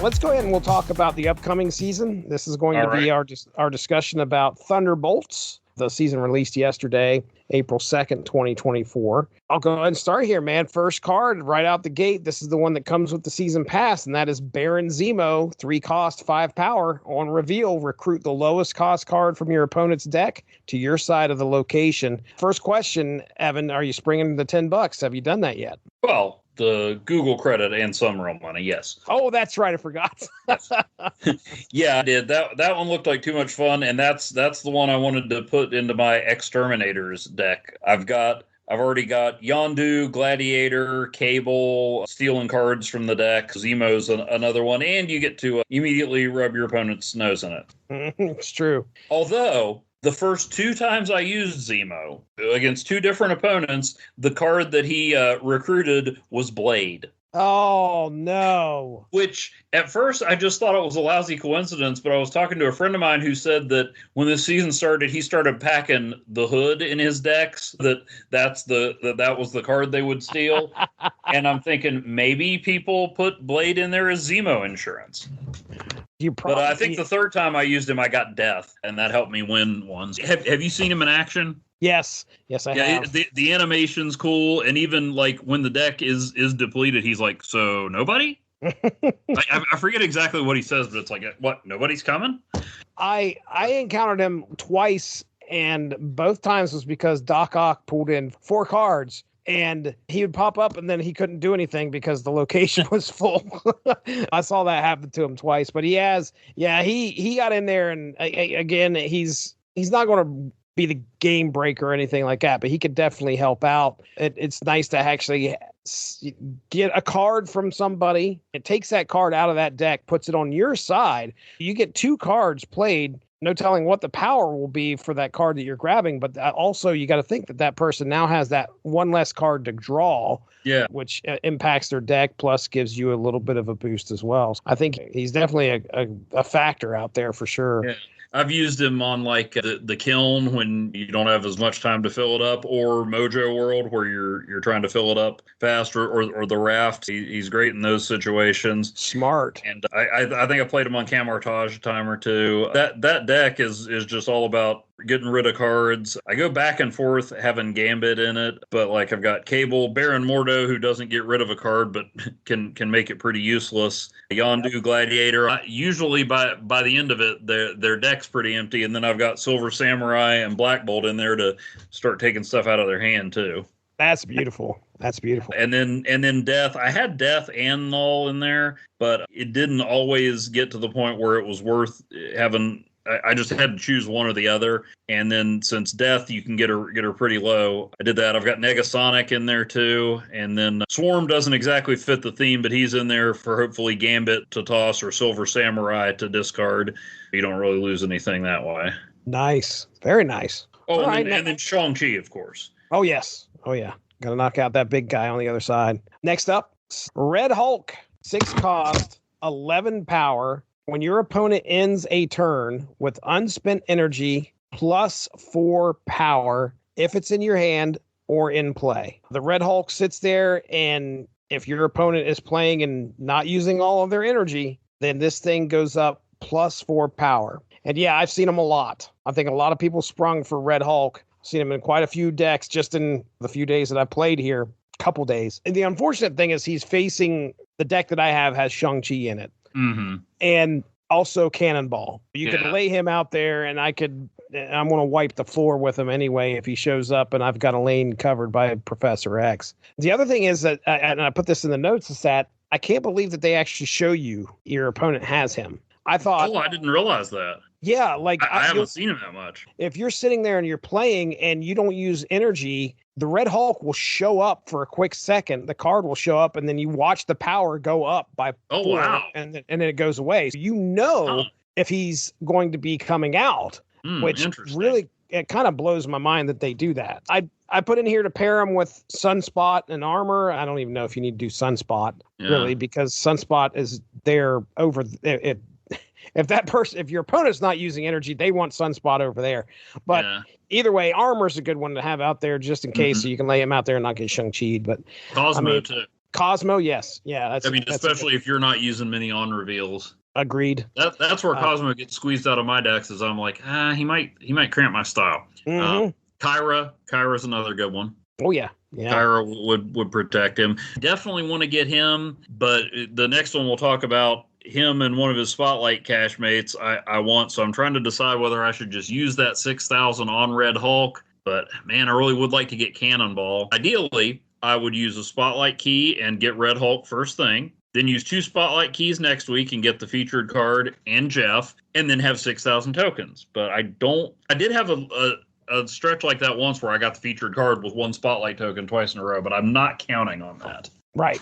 Let's go ahead and we'll talk about the upcoming season. This is going to be our discussion about Thunderbolts. The season released yesterday, April 2nd, 2024. I'll go ahead and start here, man. First card right out the gate. This is the one that comes with the season pass, and that is Baron Zemo, 3 cost, 5 power. On reveal, recruit the lowest cost card from your opponent's deck to your side of the location. First question, Evan, are you springing the $10? Have you done that yet? Well, the Google credit and some real money, yes. Oh, that's right. I forgot. Yeah, I did. That one looked like too much fun, and that's the one I wanted to put into my Exterminators deck. I've already got Yondu, Gladiator, Cable, stealing cards from the deck. Zemo's another one, and you get to immediately rub your opponent's nose in it. It's true. Although, the first 2 times I used Zemo against 2 different opponents, the card that he recruited was Blade. Oh, no. Which, at first, I just thought it was a lousy coincidence, but I was talking to a friend of mine who said that when this season started, he started packing the Hood in his decks, that was the card they would steal. And I'm thinking, maybe people put Blade in there as Zemo insurance. But I think the 3rd time I used him, I got Death, and that helped me win ones. Have you seen him in action? Yes, I have. The animation's cool, and even like when the deck is depleted, he's like, "So nobody." I forget exactly what he says, but it's like, "What? Nobody's coming?" I encountered him twice, and both times was because Doc Ock pulled in 4 cards. And he would pop up, and then he couldn't do anything because the location was full. I saw that happen to him twice. But he got in there, and again, he's not going to be the game breaker or anything like that, but he could definitely help out. It's nice to actually get a card from somebody. It takes that card out of that deck, puts it on your side. You get 2 cards played. No telling what the power will be for that card that you're grabbing, but also you got to think that person now has that 1 less card to draw, which impacts their deck, plus gives you a little bit of a boost as well. So I think he's definitely a factor out there for sure. Yeah. I've used him on like the kiln when you don't have as much time to fill it up, or Mojo World where you're trying to fill it up fast, or the raft. He's great in those situations. Smart. And I think I played him on Camartage a time or 2. That deck is just all about getting rid of cards. I go back and forth having Gambit in it, but like I've got Cable, Baron Mordo, who doesn't get rid of a card but can make it pretty useless. Yondu, Gladiator. Usually by the end of it, their deck's pretty empty, and then I've got Silver Samurai and Black Bolt in there to start taking stuff out of their hand too. That's beautiful. That's beautiful. And then Death. I had Death and Null in there, but it didn't always get to the point where it was worth having. I just had to choose one or the other, and then since Death, you can get her pretty low. I did that. I've got Negasonic in there too, and then Swarm doesn't exactly fit the theme, but he's in there for hopefully Gambit to toss or Silver Samurai to discard. You don't really lose anything that way. Nice, very nice. Oh, and then Shang-Chi, of course. Oh yes, oh yeah. Got to knock out that big guy on the other side. Next up, Red Hulk, 6 cost, 11 power. When your opponent ends a turn with unspent energy plus 4 power, if it's in your hand or in play. The Red Hulk sits there, and if your opponent is playing and not using all of their energy, then this thing goes up plus 4 power. And yeah, I've seen them a lot. I think a lot of people sprung for Red Hulk. I've seen him in quite a few decks just in the few days that I played here, couple days. And the unfortunate thing is he's facing the deck that I have has Shang-Chi in it. Mm-hmm. And also Cannonball. You could lay him out there, and I'm going to wipe the floor with him anyway if he shows up and I've got a lane covered by Professor X. The other thing is that, and I put this in the notes, is that I can't believe that they actually show you your opponent has him. I thought... Oh, I didn't realize that. Yeah, like... I haven't seen him that much. If you're sitting there and you're playing and you don't use energy, the Red Hulk will show up for a quick second. The card will show up, and then you watch the power go up by 4, wow. and then it goes away. So you know if he's going to be coming out, which really, it kind of blows my mind that they do that. I put in here to pair him with Sunspot and Armor. I don't even know if you need to do Sunspot, really, because Sunspot is there over it. If your opponent's not using energy, they want Sunspot over there. But either way, Armor's a good one to have out there just in case, so you can lay him out there and not get Shang-Chi'd. But Cosmo too. Cosmo, yes. Yeah, that's. I mean, that's especially if you're not using many on reveals. Agreed. That's where Cosmo gets squeezed out of my decks. Is I'm like, he might cramp my style. Kyra's another good one. Oh yeah, yeah. Kyra would protect him. Definitely want to get him, but the next one we'll talk about him and one of his spotlight cash mates. I want, so I'm trying to decide whether I should just use that 6,000 on Red Hulk. But man, I really would like to get Cannonball. Ideally, I would use a spotlight key and get Red Hulk first thing. Then use 2 spotlight keys next week and get the featured card and Jeff, and then have 6,000 tokens. But I did have a stretch like that once where I got the featured card with 1 spotlight token twice in a row, but I'm not counting on that. Right.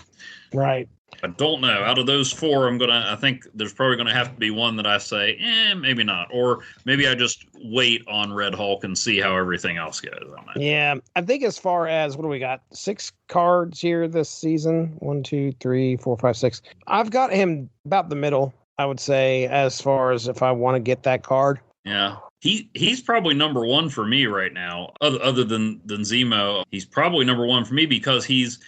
I don't know. Out of those 4, I think there's probably gonna have to be one that I say, maybe not, or maybe I just wait on Red Hulk and see how everything else goes on that. Yeah, I think as far as what do we got? 6 cards here this season. 1, 2, 3, 4, 5, 6. I've got him about the middle, I would say, as far as if I want to get that card. Yeah. He's probably number 1 for me right now, other than Zemo. He's probably number 1 for me because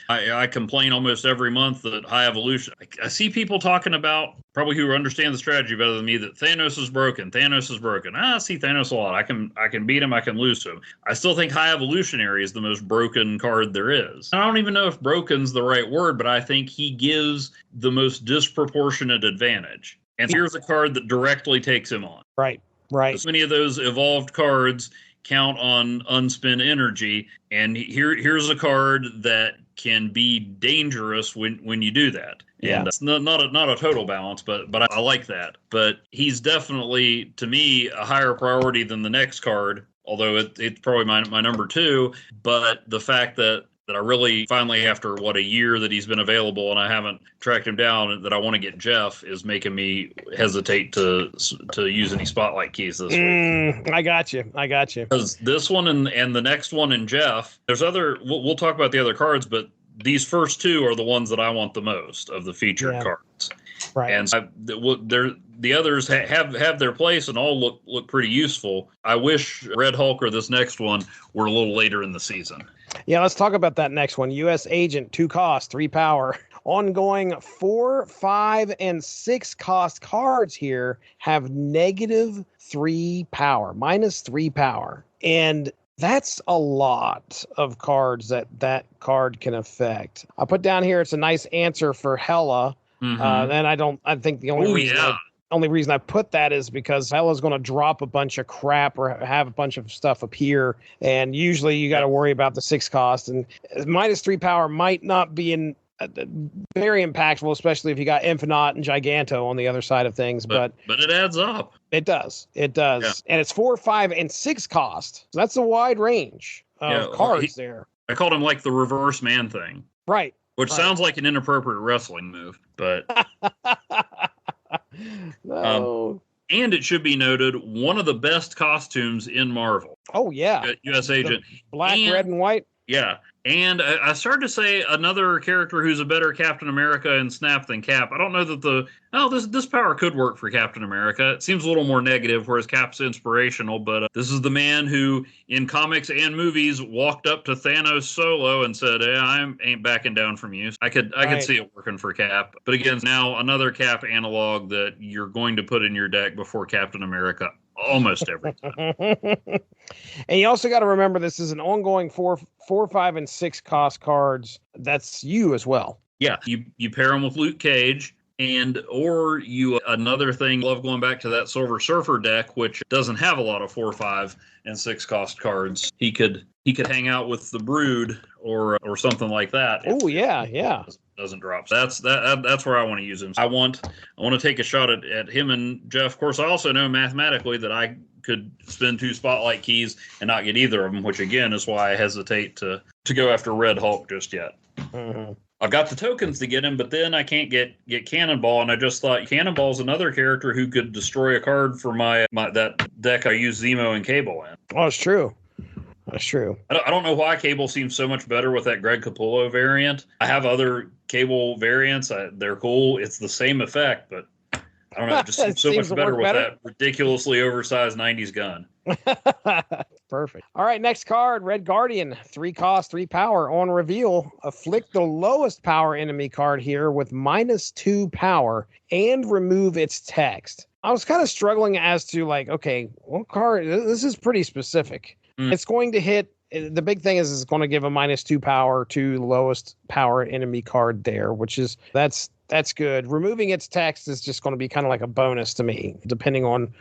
I complain almost every month that High Evolution. I see people talking about, probably who understand the strategy better than me, that Thanos is broken. I see Thanos a lot. I can beat him. I can lose to him. I still think High Evolutionary is the most broken card there is. I don't even know if broken's the right word, but I think he gives the most disproportionate advantage. And here's a card that directly takes him on. Right. So many of those evolved cards count on unspent energy, and here's a card that can be dangerous when you do that. Yeah. And it's not a total balance, but I like that. But he's definitely, to me, a higher priority than the next card, although it's probably my number 2. But the fact that I really finally, after a year that he's been available and I haven't tracked him down, that I want to get Jeff is making me hesitate to use any spotlight keys this week. I got you. Because this one and the next one in Jeff, there's we'll talk about the other cards, but these first 2 are the ones that I want the most of the featured cards. Right. And the others have their place and all look pretty useful. I wish Red Hulk or this next one were a little later in the season. Yeah, let's talk about that next one. U.S. Agent, 2 cost, 3 power. Ongoing 4, 5, and 6 cost cards here have -3 power, -3 power. And that's a lot of cards that card can affect. I put down here, it's a nice answer for Hela. And I think the only reason I put that is because Hela's going to drop a bunch of crap or have a bunch of stuff appear. And usually you got to worry about the 6 cost, and -3 power might not be very impactful, especially if you got Infinite and Giganto on the other side of things. But it adds up. It does. Yeah. And it's 4, 5, and 6 cost. So that's a wide range of cards there. I called him like the reverse man thing. Right. Which sounds like an inappropriate wrestling move, but no. And it should be noted, one of the best costumes in Marvel. Oh yeah, U.S. Agent, black, red, and white. Yeah, and I started to say another character who's a better Captain America in Snap than Cap. I don't know that this power could work for Captain America. It seems a little more negative, whereas Cap's inspirational. But this is the man who, in comics and movies, walked up to Thanos solo and said, "Hey, I ain't backing down from you." I could see it working for Cap. But again, now another Cap analog that you're going to put in your deck before Captain America almost every time. And you also got to remember this is an ongoing 4, 5, and 6 cost cards. That's you as well. Yeah, you pair them with Luke Cage, or another thing. Love going back to that Silver Surfer deck, which doesn't have a lot of 4, 5, and 6 cost cards. He could hang out with the Brood or something like that. Oh yeah. Doesn't drop. So that's where I want to use him. I want to take a shot at him and Jeff. Of course, I also know mathematically that I could spend 2 spotlight keys and not get either of them, which again is why I hesitate to go after Red Hulk just yet. Mm-hmm. I've got the tokens to get him, but then I can't get Cannonball, and I just thought Cannonball's another character who could destroy a card for my that deck I use Zemo and Cable in. Oh, it's true. That's true. I don't know why Cable seems so much better with that Greg Capullo variant. I have other Cable variants. They're cool. It's the same effect, but I don't know. It just seems so much better with that ridiculously oversized 90s gun. perfect. All right, next card, Red Guardian. 3 cost, 3 power. On reveal, afflict the lowest power enemy card here with -2 power and remove its text. I was kind of struggling as to like, okay, what card? This is pretty specific. It's going to hit. The big thing is it's going to give a -2 power to the lowest power enemy card there, which is that's good. Removing its text is just going to be kind of like a bonus to me, depending on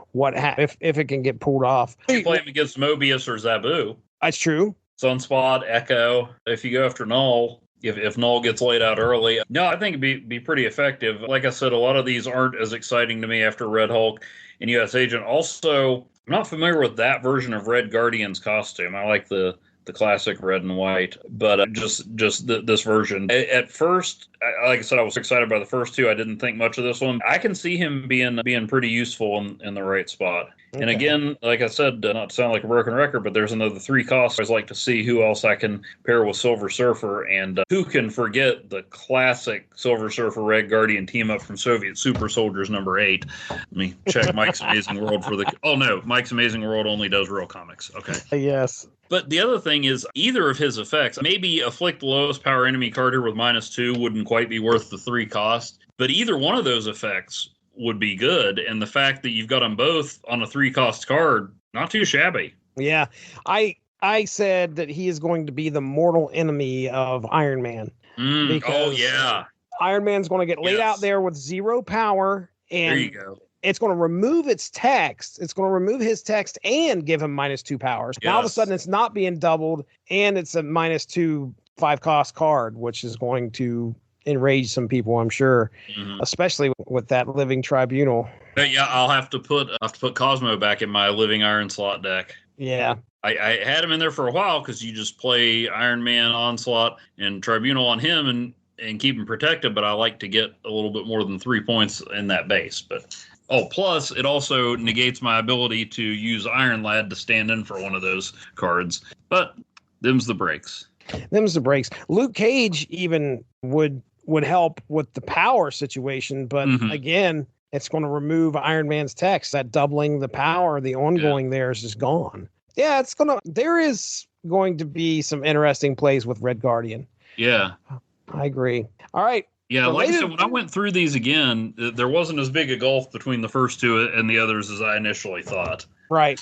if it can get pulled off. You play him against Mobius or Zabu. That's true. Sunspot, Echo. If you go after Null, if Null gets laid out early, no, I think it'd be pretty effective. Like I said, a lot of these aren't as exciting to me after Red Hulk and U.S. Agent. Also, I'm not familiar with that version of Red Guardian's costume. I like the classic red and white, but this version. At first, like I said, I was excited by the first two. I didn't think much of this one. I can see him being pretty useful in the right spot. Okay. And again, like I said, not to sound like a broken record, but there's another 3 costs. I always like to see who else I can pair with Silver Surfer, and who can forget the classic Silver Surfer Red Guardian team up from Soviet Super Soldiers #8. Let me check Mike's Amazing World for the. Oh no, Mike's Amazing World only does real comics. Okay. Yes. But the other thing is, either of his effects, maybe afflict the lowest power enemy card here with -2 wouldn't quite be worth the 3 cost, but either one of those effects would be good. And the fact that you've got them both on a 3 cost card, not too shabby. Yeah. I said that he is going to be the mortal enemy of Iron Man. Oh, yeah. Iron Man's going to get laid out there with 0 power. And there you go. It's going to remove its text. It's going to remove his text and give him -2 powers. Yes. Now all of a sudden it's not being doubled, and it's a -2 5 cost card, which is going to enrage some people, I'm sure, especially with that Living Tribunal. But yeah, I'll have to put Cosmo back in my Living Iron Slot deck. Yeah. I had him in there for a while because you just play Iron Man Onslaught and Tribunal on him and keep him protected, but I like to get a little bit more than 3 points in that base. But plus it also negates my ability to use Iron Lad to stand in for one of those cards. But them's the breaks. Luke Cage even would help with the power situation, but again, it's going to remove Iron Man's text. That doubling the power, the ongoing there is just gone. Yeah, there is going to be some interesting plays with Red Guardian. Yeah. I agree. All right. Yeah, like I said, when I went through these again, there wasn't as big a gulf between the first two and the others as I initially thought. Right.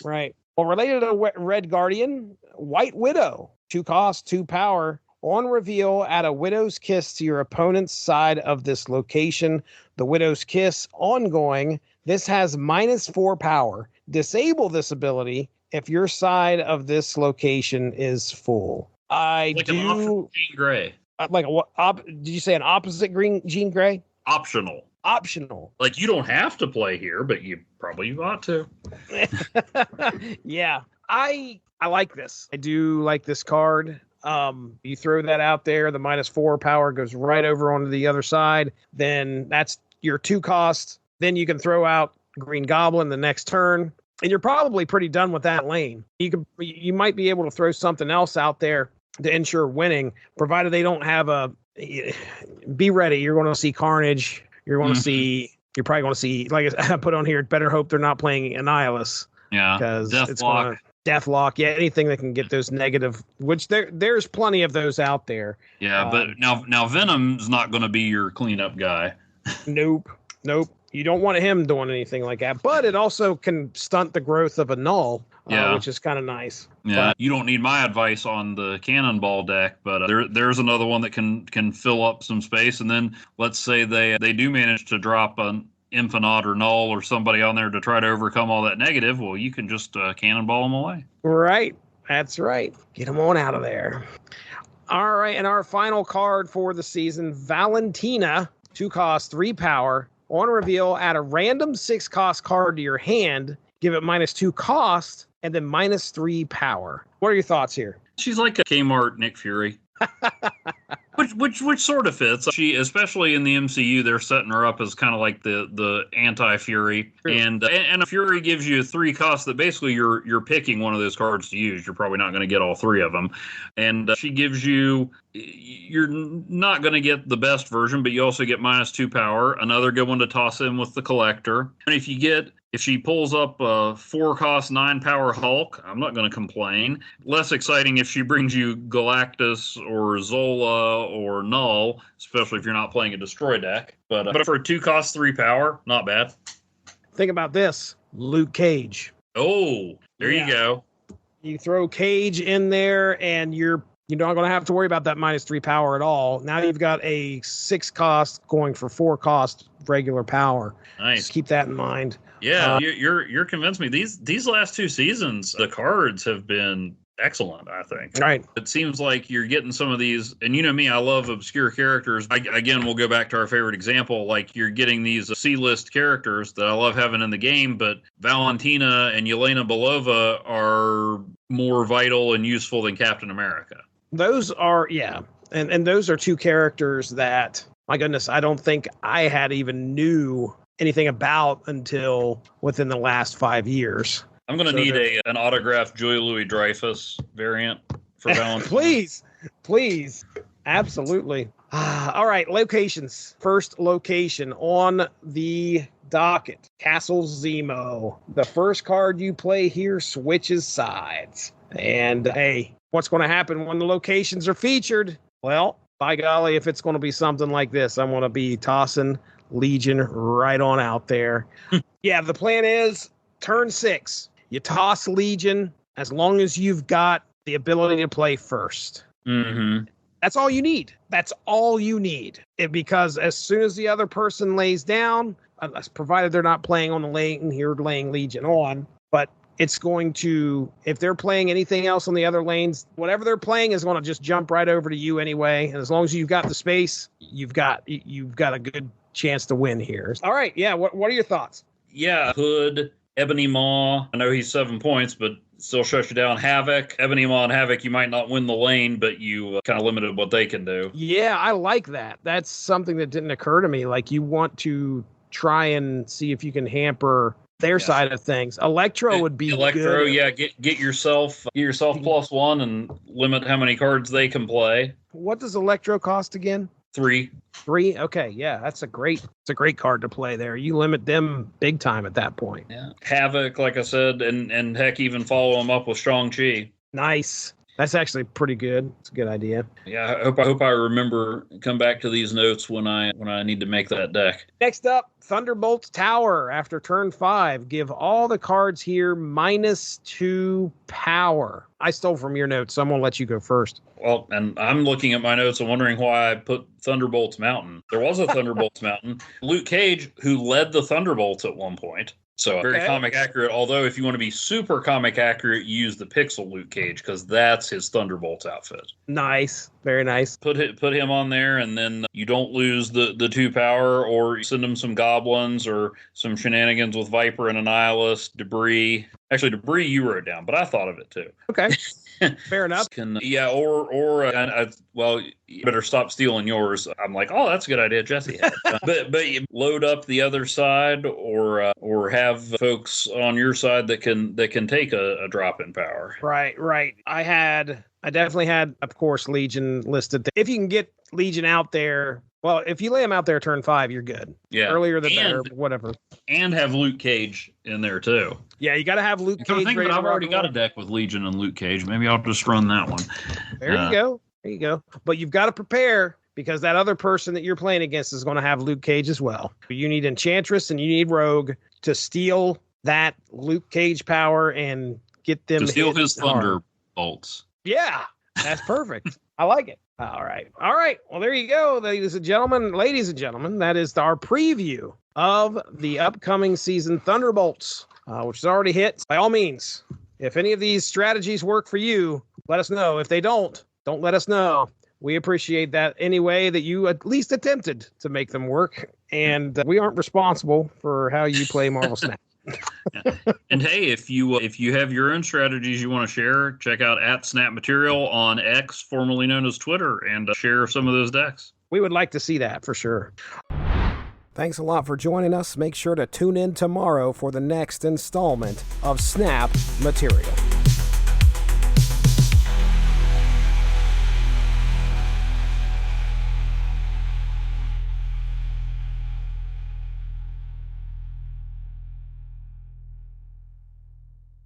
Well, related to Red Guardian, White Widow, 2 cost, 2 power. On reveal, add a Widow's Kiss to your opponent's side of this location. The Widow's Kiss ongoing. This has -4 power. Disable this ability if your side of this location is full. An optional Jean Grey. Did you say an opposite Jean Grey? Optional. Like, you don't have to play here, but you probably ought to. Yeah. I like this. I do like this card. You throw that out there, the -4 power goes right over onto the other side. Then that's your 2 cost. Then you can throw out Green Goblin the next turn, and you're probably pretty done with that lane. You might be able to throw something else out there to ensure winning, provided they don't have be ready. You're going to see Carnage. You're probably going to see, like I put on here, better hope they're not playing Annihilus. Yeah. Because Deathlock. Yeah. Anything that can get those negative, which there's plenty of those out there. Yeah. But now Venom's not going to be your cleanup guy. Nope. You don't want him doing anything like that, but it also can stunt the growth of a Null, which is kind of nice. Yeah, you don't need my advice on the Cannonball deck, but there's another one that can fill up some space. And then let's say they do manage to drop an Infinite or Null or somebody on there to try to overcome all that negative. Well, you can just Cannonball them away. Right, that's right. Get them on out of there. All right, and our final card for the season, Valentina, 2 cost, 3 power. On reveal, add a random 6 cost card to your hand, give it -2 cost, and then -3 power. What are your thoughts here? She's like a Kmart Nick Fury. which sort of fits. She, especially in the MCU, they're setting her up as kind of like the anti-Fury, and a Fury gives you a 3 cost that basically you're picking one of those cards to use. You're probably not going to get all 3 of them, and she gives you. You're not going to get the best version, but you also get -2 power. Another good one to toss in with the Collector. And if If she pulls up a 4-cost 9-power Hulk, I'm not going to complain. Less exciting if she brings you Galactus or Zola or Null, especially if you're not playing a Destroy deck. But for a 2-cost 3-power, not bad. Think about this. Luke Cage. Oh, there you go. You throw Cage in there, and you're not going to have to worry about that -3 power at all. Now you've got a 6-cost going for 4-cost regular power. Nice. Just keep that in mind. Yeah, you're convinced me. These last 2 seasons, the cards have been excellent, I think. Right. It seems like you're getting some of these, and you know me, I love obscure characters. Again, we'll go back to our favorite example. Like, you're getting these C-list characters that I love having in the game, but Valentina and Yelena Belova are more vital and useful than Captain America. Those are, and those are 2 characters that, my goodness, I don't think I had even knew anything about until within the last 5 years. I'm going to need an autographed Julia Louis-Dreyfus variant for Valentina. Please. Absolutely. All right, locations. First location on the docket, Castle Zemo. The first card you play here switches sides. And hey, what's going to happen when the locations are featured? Well, by golly, if it's going to be something like this, I'm going to be tossing Legion right on out there. Yeah, the plan is turn 6. You toss Legion as long as you've got the ability to play first. Mm-hmm. That's all you need. That's all you need. Because as soon as the other person lays down, provided they're not playing on the lane, you're laying Legion on, but it's going to, if they're playing anything else on the other lanes, whatever they're playing is going to just jump right over to you anyway. And as long as you've got the space, you've got a good chance to win here. All right. Yeah. What are your thoughts? Yeah. Hood, Ebony Maw. I know he's 7 points, but still shuts you down. Havoc, Ebony Maw and Havoc, you might not win the lane, but you kind of limited what they can do. Yeah, I like that. That's something that didn't occur to me. Like, you want to try and see if you can hamper their side of things. Electro would be Electro, good. yeah. Get yourself +1 and limit how many cards they can play. What does Electro cost again? 3. 3? Okay, yeah, it's a great card to play there. You limit them big time at that point. Yeah. Havoc, like I said, and heck, even follow them up with Shang-Chi. Nice. That's actually pretty good. It's a good idea. Yeah, I hope I remember, come back to these notes when I need to make that deck. Next up, Thunderbolt Tower. After turn 5, give all the cards here -2 power. I stole from your notes, so I'm going to let you go first. Well, and I'm looking at my notes and wondering why I put Thunderbolts Mountain. There was a Thunderbolts Mountain. Luke Cage, who led the Thunderbolts at one point. So very comic accurate, although if you want to be super comic accurate, use the Pixel Luke Cage, because that's his Thunderbolts outfit. Nice. Very nice. Put him on there, and then you don't lose the 2 power, or send him some goblins or some shenanigans with Viper and Annihilus, Debris. Actually, Debris you wrote down, but I thought of it too. Okay. Fair enough. Well, you better stop stealing yours. I'm like, oh, that's a good idea, Jesse had. but you load up the other side, or have folks on your side that can take a drop in power. Right. I definitely had, of course, Legion listed. If you can get Legion out there, well, if you lay them out there turn 5, you're good. Yeah. Earlier the better, whatever. And have Luke Cage in there too. Yeah, you got to have Luke Cage. I've already got a deck with Legion and Luke Cage. Maybe I'll just run that one. There you go. But you've got to prepare, because that other person that you're playing against is going to have Luke Cage as well. You need Enchantress and you need Rogue to steal that Luke Cage power and get them to steal his Thunderbolts. Yeah, that's perfect. I like it. All right. Well, there you go, ladies and gentlemen. That is our preview of the upcoming season Thunderbolts, which has already hit. By all means, if any of these strategies work for you, let us know. If they don't let us know. We appreciate that anyway, that you at least attempted to make them work. And we aren't responsible for how you play Marvel Snap. Yeah. And hey, if you have your own strategies you want to share, check out @SnapMaterial on X, formerly known as Twitter, and share some of those decks. We would like to see that for sure. Thanks a lot for joining us. Make sure to tune in tomorrow for the next installment of Snap Material.